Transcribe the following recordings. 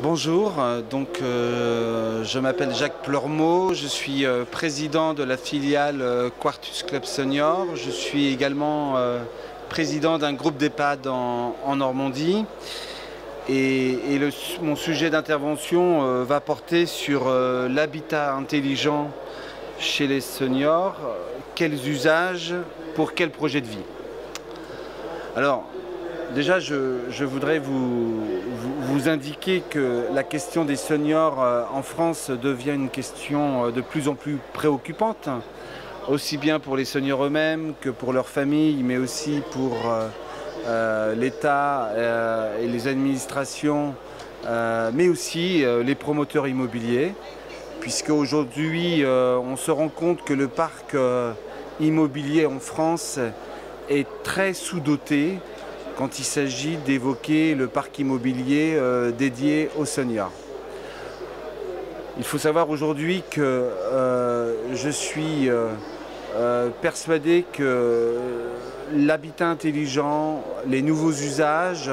Bonjour, je m'appelle Jacques Pleurmeau, je suis président de la filiale Quartus Club Senior. Je suis également président d'un groupe d'EHPAD en Normandie. Mon sujet d'intervention va porter sur l'habitat intelligent chez les seniors. Quels usages pour quel projet de vie? Alors, déjà, je voudrais vous indiquer que la question des seniors en France devient une question de plus en plus préoccupante, aussi bien pour les seniors eux-mêmes que pour leurs familles, mais aussi pour l'État et les administrations, mais aussi les promoteurs immobiliers, puisque aujourd'hui, on se rend compte que le parc immobilier en France est très sous-doté quand il s'agit d'évoquer le parc immobilier dédié aux seniors. Il faut savoir aujourd'hui que je suis persuadé que l'habitat intelligent, les nouveaux usages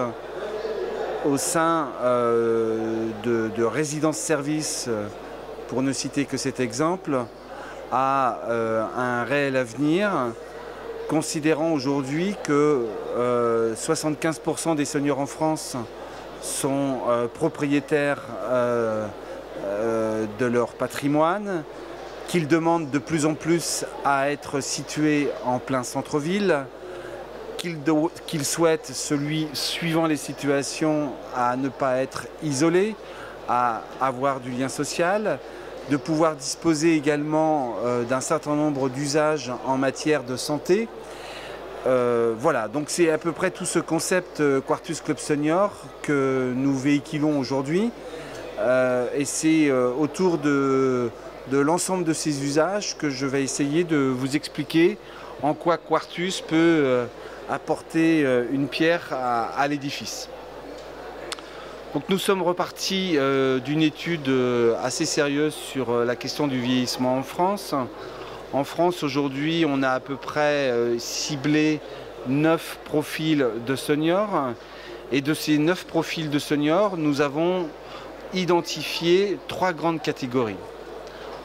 au sein de résidences-services, pour ne citer que cet exemple, a un réel avenir, considérant aujourd'hui que 75% des seniors en France sont propriétaires de leur patrimoine, qu'ils demandent de plus en plus à être situés en plein centre-ville, qu'ils souhaitent, suivant les situations, à ne pas être isolés, à avoir du lien social, de pouvoir disposer également d'un certain nombre d'usages en matière de santé. Voilà, donc c'est à peu près tout ce concept Quartus Club Senior que nous véhiculons aujourd'hui. Et c'est autour de l'ensemble de ces usages que je vais essayer de vous expliquer en quoi Quartus peut apporter une pierre à l'édifice. Donc nous sommes repartis d'une étude assez sérieuse sur la question du vieillissement en France. En France, aujourd'hui, on a à peu près ciblé 9 profils de seniors. Et de ces 9 profils de seniors, nous avons identifié 3 grandes catégories.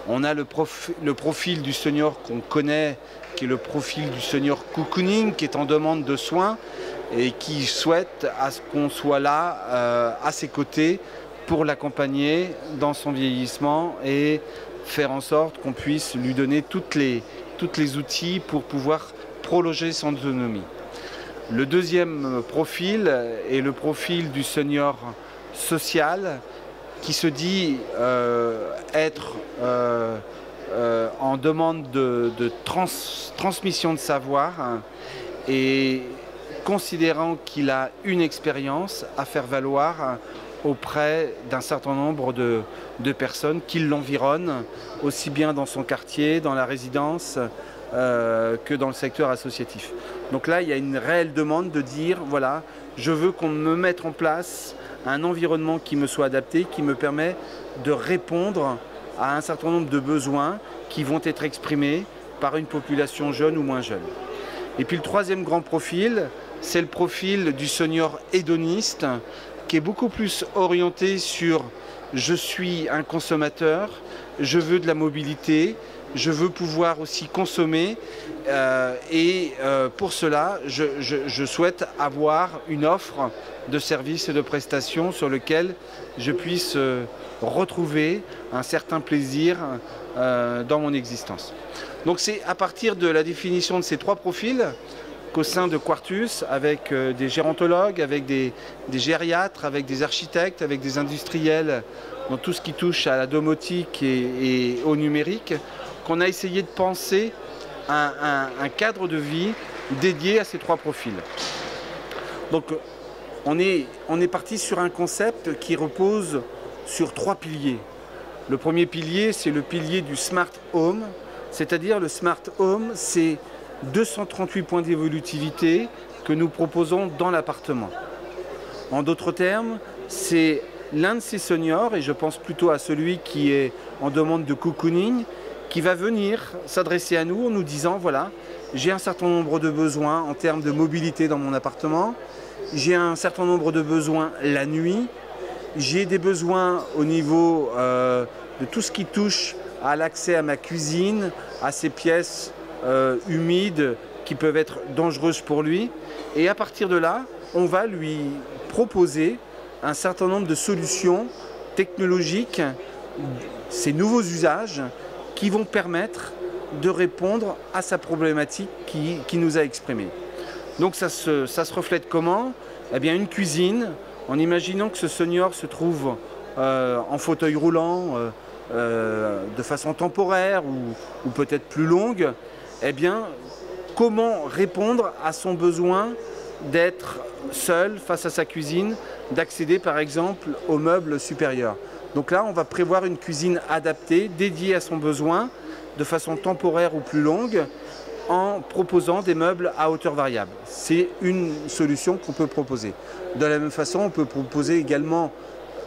On a le profil du senior qu'on connaît, qui est le profil du senior cocooning, qui est en demande de soins et qui souhaite à ce qu'on soit là à ses côtés pour l'accompagner dans son vieillissement et faire en sorte qu'on puisse lui donner toutes les outils pour pouvoir prolonger son autonomie. Le deuxième profil est le profil du senior social qui se dit être en demande de transmission de savoir et considérant qu'il a une expérience à faire valoir auprès d'un certain nombre de personnes qui l'environnent, aussi bien dans son quartier, dans la résidence, que dans le secteur associatif. Donc là, il y a une réelle demande de dire, voilà, je veux qu'on me mette en place un environnement qui me soit adapté, qui me permet de répondre à un certain nombre de besoins qui vont être exprimés par une population jeune ou moins jeune. Et puis le troisième grand profil, c'est le profil du senior hédoniste, qui est beaucoup plus orienté sur « je suis un consommateur, je veux de la mobilité, je veux pouvoir aussi consommer pour cela, je souhaite avoir une offre de services et de prestations sur lequel je puisse retrouver un certain plaisir dans mon existence. » Donc c'est à partir de la définition de ces 3 profils qu'au sein de Quartus, avec des gérontologues, avec des gériatres, avec des architectes, avec des industriels, dans tout ce qui touche à la domotique et au numérique, qu'on a essayé de penser un cadre de vie dédié à ces 3 profils. Donc on est parti sur un concept qui repose sur 3 piliers. Le premier pilier, c'est le pilier du Smart Home, c'est-à-dire le Smart Home, c'est 238 points d'évolutivité que nous proposons dans l'appartement. En d'autres termes, c'est l'un de ces seniors, et je pense plutôt à celui qui est en demande de cocooning, qui va venir s'adresser à nous en nous disant, voilà, j'ai un certain nombre de besoins en termes de mobilité dans mon appartement, j'ai un certain nombre de besoins la nuit, j'ai des besoins au niveau de tout ce qui touche à l'accès à ma cuisine, à ces pièces humides qui peuvent être dangereuses pour lui. Et à partir de là, on va lui proposer un certain nombre de solutions technologiques, ces nouveaux usages qui vont permettre de répondre à sa problématique qui nous a exprimée. Donc ça se reflète comment? Eh bien une cuisine, en imaginant que ce senior se trouve en fauteuil roulant de façon temporaire ou peut-être plus longue, eh bien comment répondre à son besoin d'être seul face à sa cuisine, d'accéder par exemple aux meubles supérieurs. Donc là, on va prévoir une cuisine adaptée, dédiée à son besoin, de façon temporaire ou plus longue, en proposant des meubles à hauteur variable. C'est une solution qu'on peut proposer. De la même façon, on peut proposer également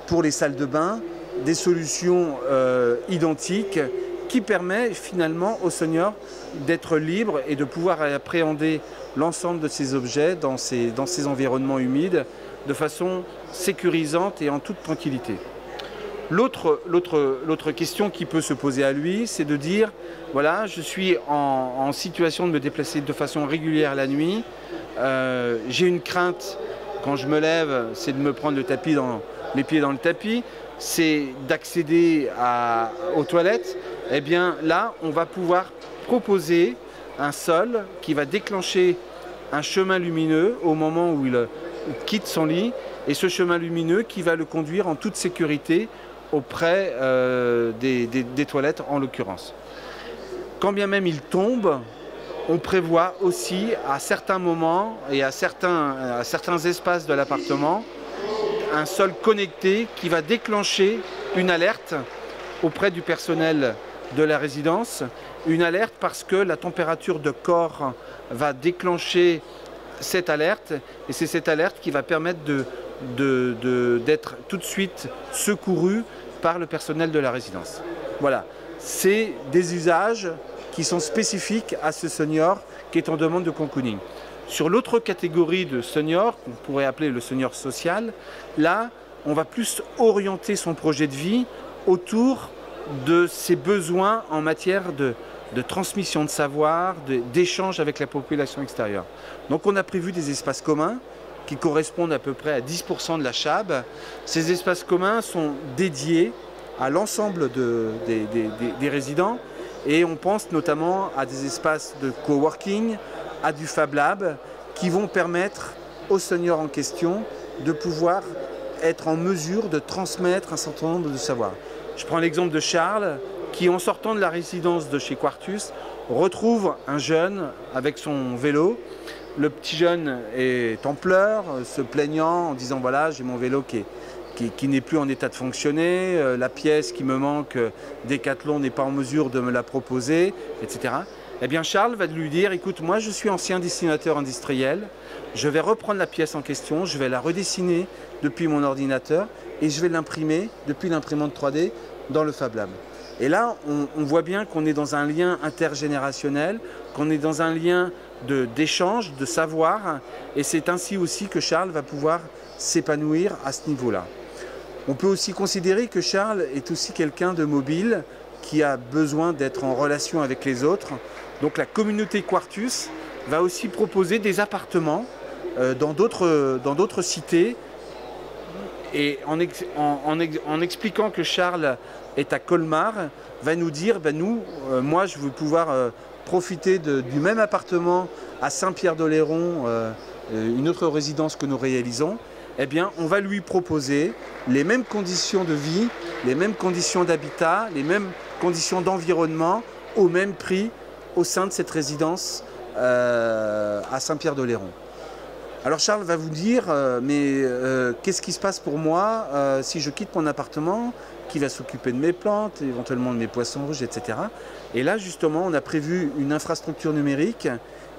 pour les salles de bain des solutions identiques qui permettent finalement aux seniors d'être libres et de pouvoir appréhender l'ensemble de ces objets dans ces environnements humides de façon sécurisante et en toute tranquillité. L'autre question qui peut se poser à lui, c'est de dire, voilà, je suis en situation de me déplacer de façon régulière la nuit, j'ai une crainte quand je me lève, c'est de me prendre les pieds dans le tapis, c'est d'accéder aux toilettes. Eh bien là, on va pouvoir proposer un sol qui va déclencher un chemin lumineux au moment où il quitte son lit, et ce chemin lumineux qui va le conduire en toute sécurité auprès des toilettes en l'occurrence. Quand bien même il tombe, on prévoit aussi à certains moments et à certains espaces de l'appartement un sol connecté qui va déclencher une alerte auprès du personnel de la résidence, une alerte parce que la température de corps va déclencher cette alerte, et c'est cette alerte qui va permettre d'être tout de suite secouru par le personnel de la résidence. Voilà, c'est des usages qui sont spécifiques à ce senior qui est en demande de cocooning. Sur l'autre catégorie de senior, qu'on pourrait appeler le senior social, là, on va plus orienter son projet de vie autour de ses besoins en matière de transmission de savoir, d'échange avec la population extérieure. Donc on a prévu des espaces communs qui correspondent à peu près à 10% de la CHAB. Ces espaces communs sont dédiés à l'ensemble des résidents, et on pense notamment à des espaces de coworking, à du Fab Lab, qui vont permettre aux seniors en question de pouvoir être en mesure de transmettre un certain nombre de savoirs. Je prends l'exemple de Charles, qui en sortant de la résidence de chez Quartus, retrouve un jeune avec son vélo. Le petit jeune est en pleurs, se plaignant en disant voilà, j'ai mon vélo qui n'est plus en état de fonctionner, la pièce qui me manque, Decathlon n'est pas en mesure de me la proposer, etc. Eh bien Charles va lui dire, écoute, moi je suis ancien dessinateur industriel, je vais reprendre la pièce en question, je vais la redessiner depuis mon ordinateur et je vais l'imprimer depuis l'imprimante 3D dans le Fab Lab. Et là, on voit bien qu'on est dans un lien intergénérationnel, qu'on est dans un lien d'échange, de savoir, et c'est ainsi aussi que Charles va pouvoir s'épanouir à ce niveau-là. On peut aussi considérer que Charles est aussi quelqu'un de mobile, qui a besoin d'être en relation avec les autres. Donc la communauté Quartus va aussi proposer des appartements dans d'autres cités, et en expliquant que Charles est à Colmar, va nous dire, moi je veux pouvoir profiter du même appartement à Saint-Pierre-d'Oléron, une autre résidence que nous réalisons. Eh bien, on va lui proposer les mêmes conditions de vie, les mêmes conditions d'habitat, les mêmes conditions d'environnement, au même prix au sein de cette résidence à Saint-Pierre-d'Oléron. Alors Charles va vous dire, qu'est-ce qui se passe pour moi si je quitte mon appartement? Qui va s'occuper de mes plantes, éventuellement de mes poissons rouges, etc. Et là, justement, on a prévu une infrastructure numérique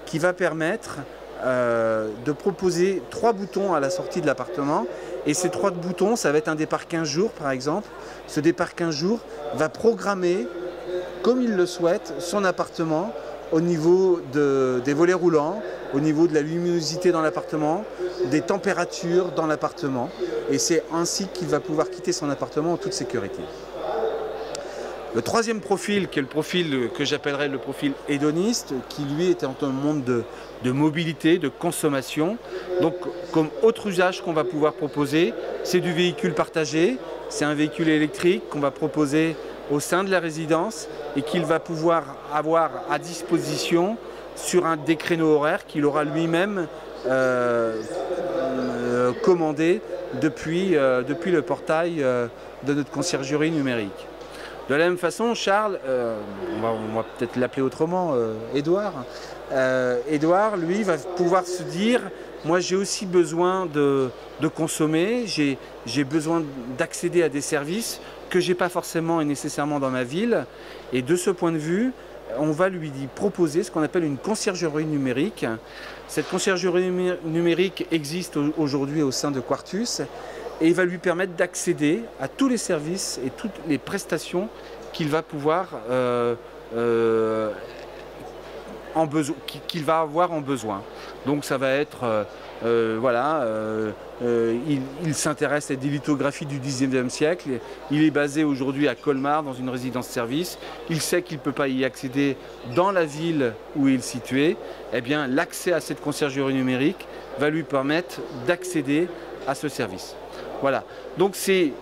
qui va permettre de proposer 3 boutons à la sortie de l'appartement. Et ces 3 boutons, ça va être un départ 15 jours, par exemple. Ce départ 15 jours va programmer, comme il le souhaite, son appartement au niveau des volets roulants, au niveau de la luminosité dans l'appartement, des températures dans l'appartement. Et c'est ainsi qu'il va pouvoir quitter son appartement en toute sécurité. Le troisième profil, qui est le profil que j'appellerais le profil hédoniste, qui lui est dans un monde de mobilité, de consommation. Donc comme autre usage qu'on va pouvoir proposer, c'est du véhicule partagé, c'est un véhicule électrique qu'on va proposer au sein de la résidence et qu'il va pouvoir avoir à disposition sur des créneaux horaires qu'il aura lui-même commandé depuis le portail de notre conciergerie numérique. De la même façon, Charles, on va peut-être l'appeler autrement, Édouard. Édouard, lui, va pouvoir se dire, moi j'ai aussi besoin de consommer, j'ai besoin d'accéder à des services que je n'ai pas forcément et nécessairement dans ma ville. Et de ce point de vue, on va lui proposer ce qu'on appelle une conciergerie numérique. Cette conciergerie numérique existe aujourd'hui au sein de Quartus. Et il va lui permettre d'accéder à tous les services et toutes les prestations qu'il va pouvoir qu'il va avoir en besoin. Donc ça va être, il s'intéresse à des lithographies du 19e siècle. Il est basé aujourd'hui à Colmar dans une résidence-service. Il sait qu'il ne peut pas y accéder dans la ville où il est situé. Eh bien, l'accès à cette conciergerie numérique va lui permettre d'accéder à ce service. Voilà, donc c'est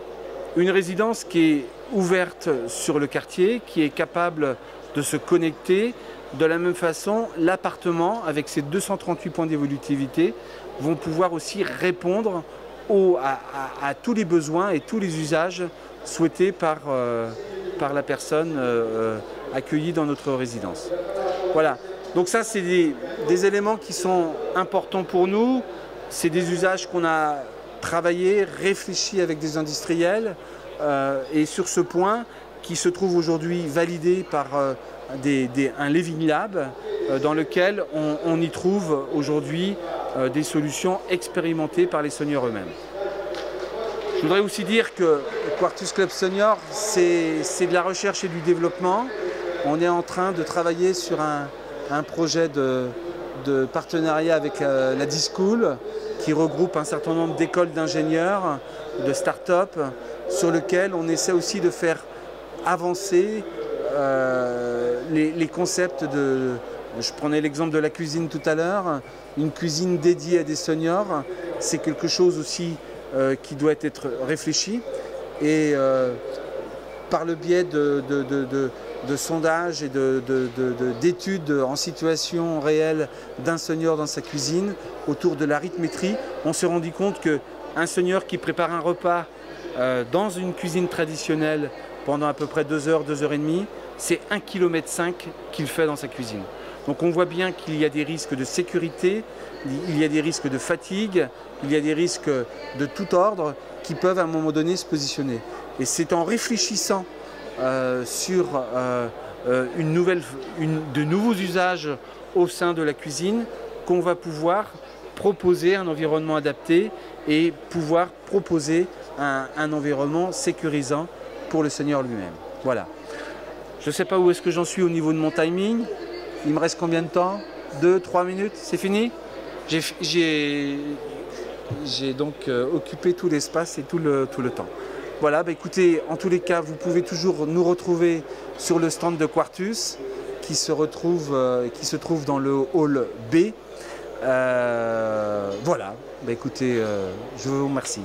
une résidence qui est ouverte sur le quartier, qui est capable de se connecter. De la même façon, l'appartement, avec ses 238 points d'évolutivité, vont pouvoir aussi répondre à tous les besoins et tous les usages souhaités par la personne accueillie dans notre résidence. Voilà, donc ça c'est des éléments qui sont importants pour nous, c'est des usages qu'on a travaillé, réfléchi avec des industriels et sur ce point qui se trouve aujourd'hui validé par un Living Lab dans lequel on y trouve aujourd'hui des solutions expérimentées par les seniors eux-mêmes. Je voudrais aussi dire que Quartus Club Senior, c'est de la recherche et du développement. On est en train de travailler sur un projet de partenariat avec la D-School qui regroupe un certain nombre d'écoles d'ingénieurs, de start-up, sur lequel on essaie aussi de faire avancer les concepts de... Je prenais l'exemple de la cuisine tout à l'heure. Une cuisine dédiée à des seniors, c'est quelque chose aussi qui doit être réfléchi. Et par le biais de sondages et d'études en situation réelle d'un senior dans sa cuisine, autour de l'arithmétrie, on s'est rendu compte qu'un senior qui prépare un repas dans une cuisine traditionnelle pendant à peu près 2 heures, 2 heures et demie, c'est 1,5 km qu'il fait dans sa cuisine. Donc on voit bien qu'il y a des risques de sécurité, il y a des risques de fatigue, il y a des risques de tout ordre qui peuvent à un moment donné se positionner. Et c'est en réfléchissant sur de nouveaux usages au sein de la cuisine qu'on va pouvoir proposer un environnement adapté et pouvoir proposer un environnement sécurisant pour le senior lui-même. Voilà. Je ne sais pas où est-ce que j'en suis au niveau de mon timing. Il me reste combien de temps? 2, 3 minutes? C'est fini? J'ai donc occupé tout l'espace et tout le temps. Voilà, bah écoutez, en tous les cas, vous pouvez toujours nous retrouver sur le stand de Quartus qui se trouve dans le hall B. Voilà, bah écoutez, je vous remercie.